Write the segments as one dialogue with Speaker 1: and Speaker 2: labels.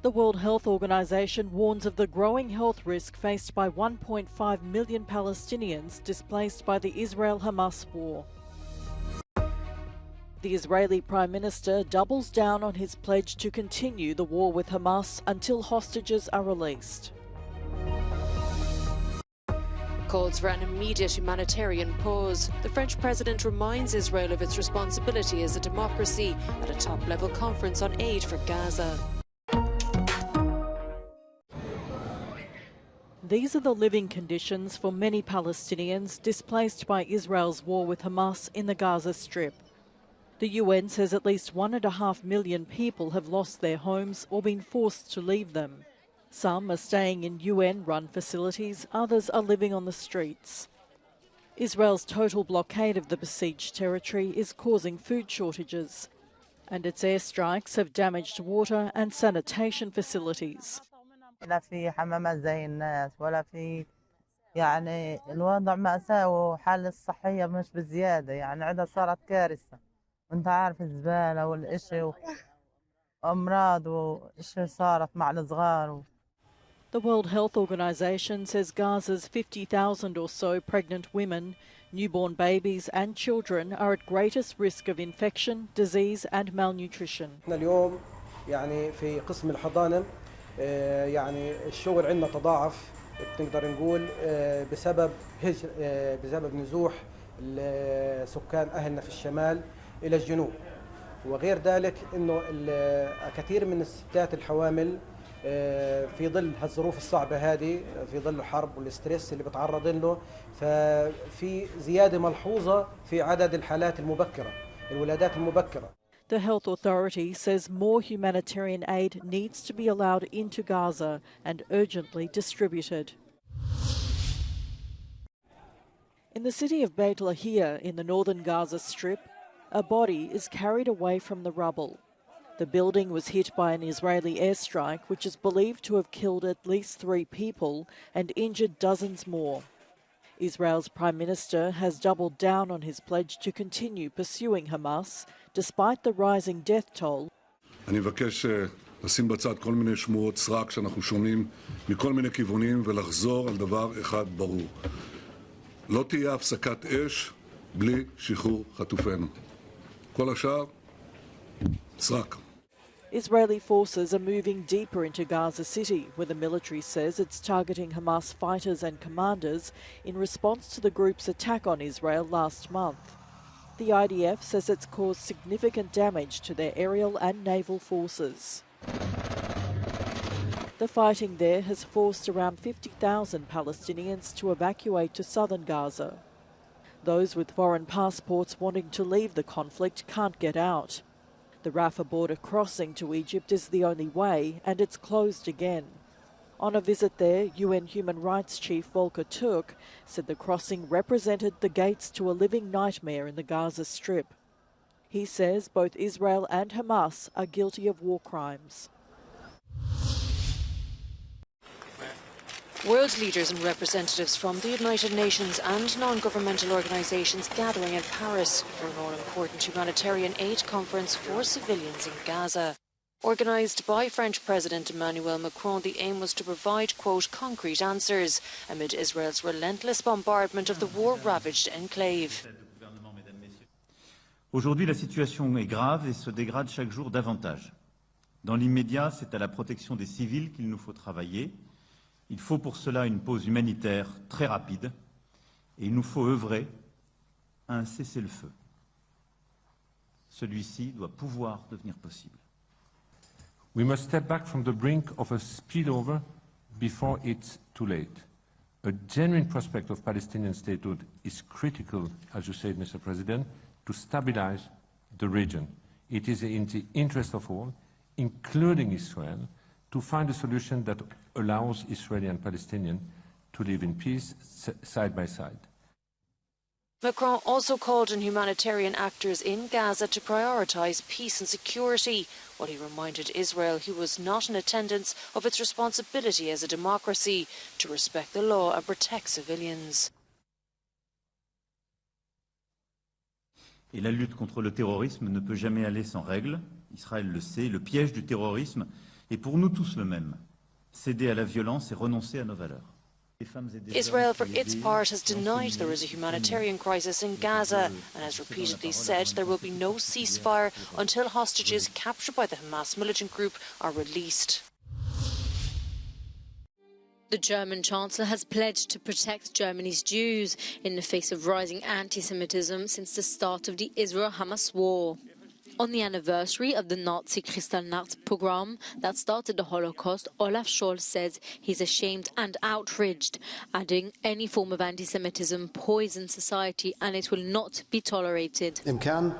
Speaker 1: The World Health Organization warns of the growing health risk faced by 1.5 million Palestinians displaced by the Israel-Hamas war. The Israeli Prime Minister doubles down on his pledge to continue the war with Hamas until hostages are released.
Speaker 2: Calls for an immediate humanitarian pause. The French president reminds Israel of its responsibility as a democracy at a top-level conference on aid for Gaza.
Speaker 1: These are the living conditions for many Palestinians displaced by Israel's war with Hamas in the Gaza Strip. The UN says at least 1.5 million people have lost their homes or been forced to leave them. Some are staying in UN-run facilities, others are living on the streets. Israel's total blockade of the besieged territory is causing food shortages, and its airstrikes have damaged water and sanitation facilities.
Speaker 3: لا في حمامات زي الناس ولا في يعني الوضع مأساة وحالة الصحية مش بزيادة يعني عندها صارت كارثة وانت عارف الزبالة والإشي وأمراض وإشي صارت مع الصغار.
Speaker 1: The World Health Organization says Gaza's 50,000 or so pregnant women, newborn babies and children are at greatest risk of infection, disease and malnutrition.
Speaker 4: اليوم يعني في قسم الحضانة يعني الشغل عندنا تضاعف بنقدر نقول بسبب نزوح سكان أهلنا في الشمال إلى الجنوب، وغير ذلك إنه كثير من الستات الحوامل في ظل هالظروف الصعبة هذه في ظل الحرب والستريس اللي بتعرضن له، ففي زيادة ملحوظة في عدد الحالات المبكرة الولادات المبكرة.
Speaker 1: The health authority says more humanitarian aid needs to be allowed into Gaza and urgently distributed. In the city of Beit Lahia in the northern Gaza Strip, a body is carried away from the rubble. The building was hit by an Israeli airstrike which is believed to have killed at least 3 people and injured dozens more. Israel's Prime Minister has doubled down on his pledge to continue pursuing Hamas, despite the rising death toll.
Speaker 5: אני מבקש לשים בצד כל מיני שמועות סרק שאנחנו שומעים מכל מיני כיוונים ולחזור על דבר אחד ברור. לא תהיה הפסקת אש בלי שחרור חטופינו. כל השאר סרק.
Speaker 1: Israeli forces are moving deeper into Gaza City, where the military says it's targeting Hamas fighters and commanders in response to the group's attack on Israel last month. The IDF says it's caused significant damage to their aerial and naval forces. The fighting there has forced around 50,000 Palestinians to evacuate to southern Gaza. Those with foreign passports wanting to leave the conflict can't get out. The Rafah border crossing to Egypt is the only way, and it's closed again. On a visit there, UN Human Rights Chief Volker Turk said the crossing represented the gates to a living nightmare in the Gaza Strip. He says both Israel and Hamas are guilty of war crimes.
Speaker 2: World leaders and representatives from the United Nations and non-governmental organisations gathering in Paris for an all-important humanitarian aid conference for civilians in Gaza. Organised by French President Emmanuel Macron, the aim was to provide, quote, concrete answers amid Israel's relentless bombardment of the war-ravaged enclave.
Speaker 6: Aujourd'hui, la situation est grave et se dégrade chaque jour davantage. Dans l'immédiat, c'est à la protection des civils qu'il nous faut travailler. Il faut pour cela une pause humanitaire très rapide et il nous faut œuvrer à un cessez-le-feu. Celui-ci doit pouvoir devenir possible.
Speaker 7: We must step back from the brink of a spillover before it's too late. A genuine prospect of Palestinian statehood is critical, as you said, Mr. President, to stabilize the region. It is in the interest of all, including Israel, to find a solution that allows Israeli and Palestinians to live in peace side by side.
Speaker 2: Macron also called on humanitarian actors in Gaza to prioritise peace and security, while he reminded Israel he was not in attendance of its responsibility as a democracy to respect the law and protect civilians.
Speaker 6: Et la lutte contre le terrorisme ne peut jamais aller sans règles. Israël le sait, le piège du terrorisme, Et pour nous tous le même, céder à la violence et renoncer à nos valeurs.
Speaker 2: Israel, for its part, has denied there is a humanitarian crisis in Gaza and has repeatedly said there will be no ceasefire until hostages captured by the Hamas militant group are released.
Speaker 8: The German Chancellor has pledged to protect Germany's Jews in the face of rising anti-Semitism since the start of the Israel-Hamas war. On the anniversary of the Nazi Kristallnacht pogrom that started the Holocaust, Olaf Scholz says he's ashamed and outraged, adding any form of anti-Semitism poisons society and it will not be tolerated.
Speaker 9: Im Kern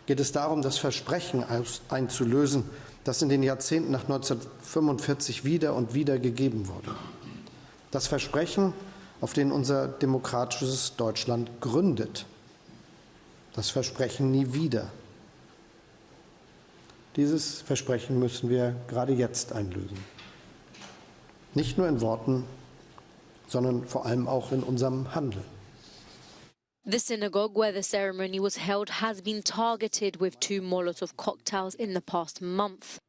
Speaker 9: geht es darum, das Versprechen einzulösen, das in den Jahrzehnten nach 1945 wieder und wieder gegeben wurde. Das Versprechen, auf dem unser demokratisches Deutschland gründet. Das Versprechen nie wieder. Dieses Versprechen müssen wir gerade jetzt einlösen. Nicht nur in Worten, sondern vor allem auch in unserem Handeln.
Speaker 8: The synagogue where the ceremony was held has been targeted with 2 Molotov cocktails in the past month.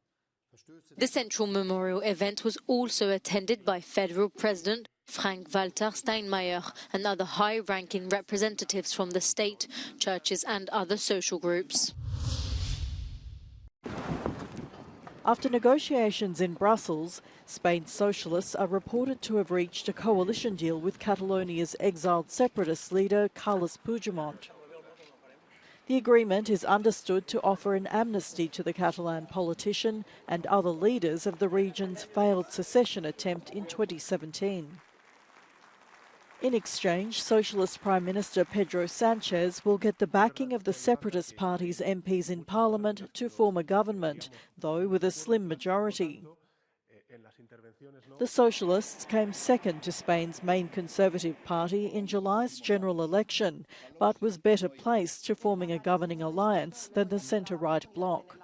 Speaker 8: The central memorial event was also attended by Federal President Frank-Walter Steinmeier and other high-ranking representatives from the state, churches and other social groups.
Speaker 1: After negotiations in Brussels, Spain's Socialists are reported to have reached a coalition deal with Catalonia's exiled separatist leader Carles Puigdemont. The agreement is understood to offer an amnesty to the Catalan politician and other leaders of the region's failed secession attempt in 2017. In exchange, Socialist Prime Minister Pedro Sanchez will get the backing of the Separatist Party's MPs in Parliament to form a government, though with a slim majority. The Socialists came second to Spain's main Conservative Party in July's general election, but was better placed to forming a governing alliance than the centre-right bloc.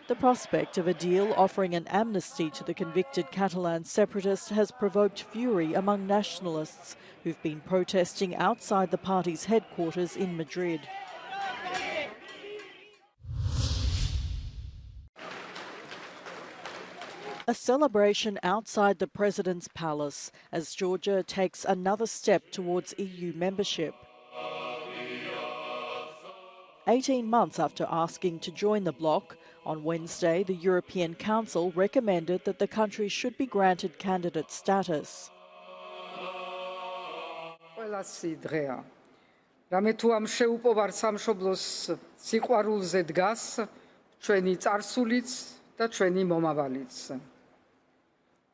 Speaker 1: The prospect of a deal offering an amnesty to the convicted Catalan separatist has provoked fury among nationalists who've been protesting outside the party's headquarters in Madrid. A celebration outside the President's palace as Georgia takes another step towards EU membership. 18 months after asking to join the bloc, on Wednesday, the European Council recommended that the country should be granted candidate status.
Speaker 10: რამე თუ ამ შეუპოვარ სამშობლოს სიყვარულზე დგას ჩვენი წარსულიც და ჩვენი მომავალიც.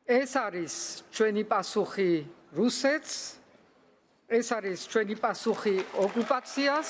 Speaker 10: ეს არის ჩვენი პასუხი რუსეთს, ეს არის ჩვენი პასუხი ოკუპაციას.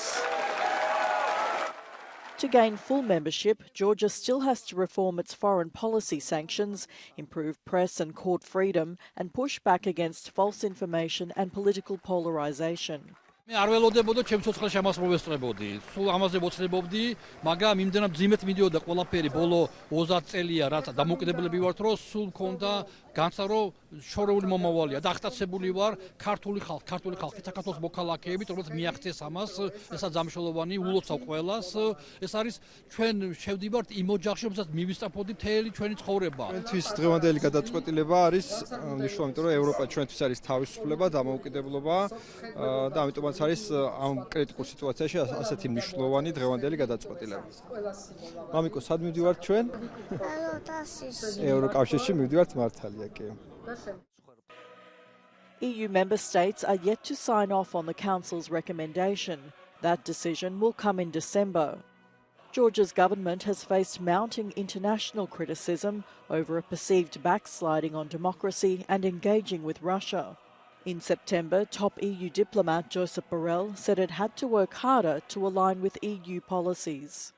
Speaker 1: To gain full membership, Georgia still has to reform its foreign policy sanctions, improve press and court freedom, and push back against false information and political polarisation.
Speaker 11: მე არ ველოდებოდა ჩემს ცოცხალ შემასრულებსწრებოდი. სულ ამაზე მოცლებობდი, მაგრამ იმდენად ძიმეთ მიდიოდა ყველაფერი ბოლო 30 წელია, რაც დამოუკიდებლები ვართ, რომ სულ მქონდა განცდა, რომ შორეული მომავალია და აღტაცებული ვარ ქართული ხალხი, საქართველოს მოქალაქეებით, რომელიც მიაღწიეს ამას, ესაც ამშოლოვანი ულოცავ ყველას. ეს არის ჩვენ შევდივართ იმ ოჯახში, რომელსაც მივისწრაფოდი მთელი ჩვენი ცხოვრება.
Speaker 12: ჩვენთვის დღევანდელი გადაწყვეტილება არის მნიშვნელოვანი, რომ ევროპა ჩვენთვის არის თავისუფლება, დამოუკიდებლობა და ამიტომაც არის ამ კრიტიკულ სიტუაციაში ასეთი მნიშვნელოვანი დღევანდელი გადაწყვეტილება. მამიკო, სად მივდივართ ჩვენ? ევროკავშირში მივდივართ მართალია.
Speaker 1: EU member states are yet to sign off on the Council's recommendation. That decision will come in December. Georgia's government has faced mounting international criticism over a perceived backsliding on democracy and engaging with Russia. In September, top EU diplomat Josep Borrell said it had to work harder to align with EU policies.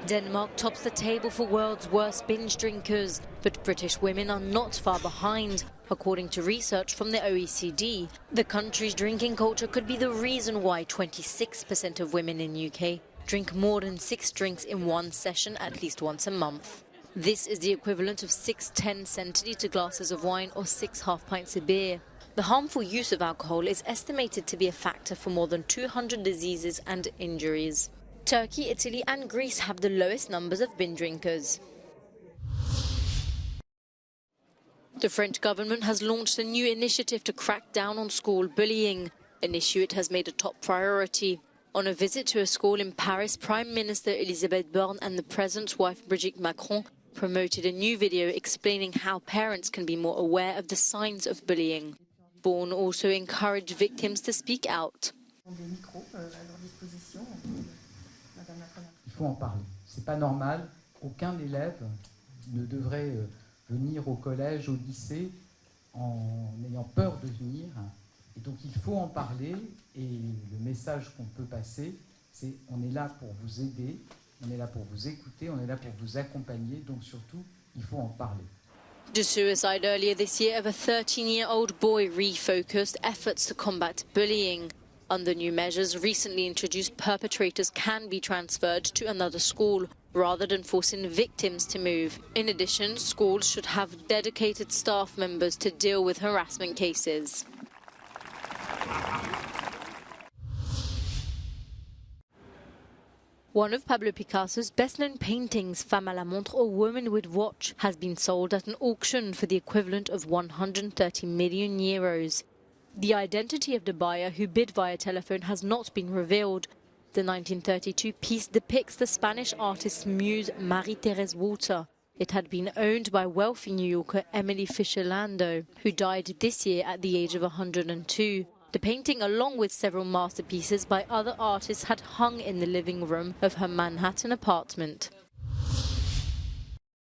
Speaker 8: Denmark tops the table for world's worst binge drinkers, but British women are not far behind. According to research from the OECD, the country's drinking culture could be the reason why 26% of women in UK drink more than 6 drinks in one session at least once a month. This is the equivalent of 6 10-centilitre glasses of wine or 6 half pints of beer. The harmful use of alcohol is estimated to be a factor for more than 200 diseases and injuries. Turkey, Italy and Greece have the lowest numbers of binge drinkers. The French government has launched a new initiative to crack down on school bullying, an issue it has made a top priority. On a visit to a school in Paris, Prime Minister Elisabeth Borne and the President's wife Brigitte Macron promoted a new video explaining how parents can be more aware of the signs of bullying. Borne also encouraged victims to speak out.
Speaker 13: Il faut en parler. C'est pas normal. Aucun élève ne devrait venir au collège, au lycée, en ayant peur de venir. Et donc il faut en parler. Et le message qu'on peut passer, c'est on est là pour vous aider, on est là pour vous écouter, on est là pour vous accompagner. Donc surtout, il faut en parler.
Speaker 8: The suicide earlier this year of a 13-year-old boy refocused efforts to combat bullying. Under new measures recently introduced, perpetrators can be transferred to another school rather than forcing victims to move. In addition, schools should have dedicated staff members to deal with harassment cases. One of Pablo Picasso's best-known paintings, Femme à la montre, or Woman with Watch, has been sold at an auction for the equivalent of 130 million euros. The identity of the buyer, who bid via telephone, has not been revealed. The 1932 piece depicts the Spanish artist's muse, Marie-Thérèse Walter. It had been owned by wealthy New Yorker Emily Fisher Landau, who died this year at the age of 102. The painting, along with several masterpieces by other artists, had hung in the living room of her Manhattan apartment.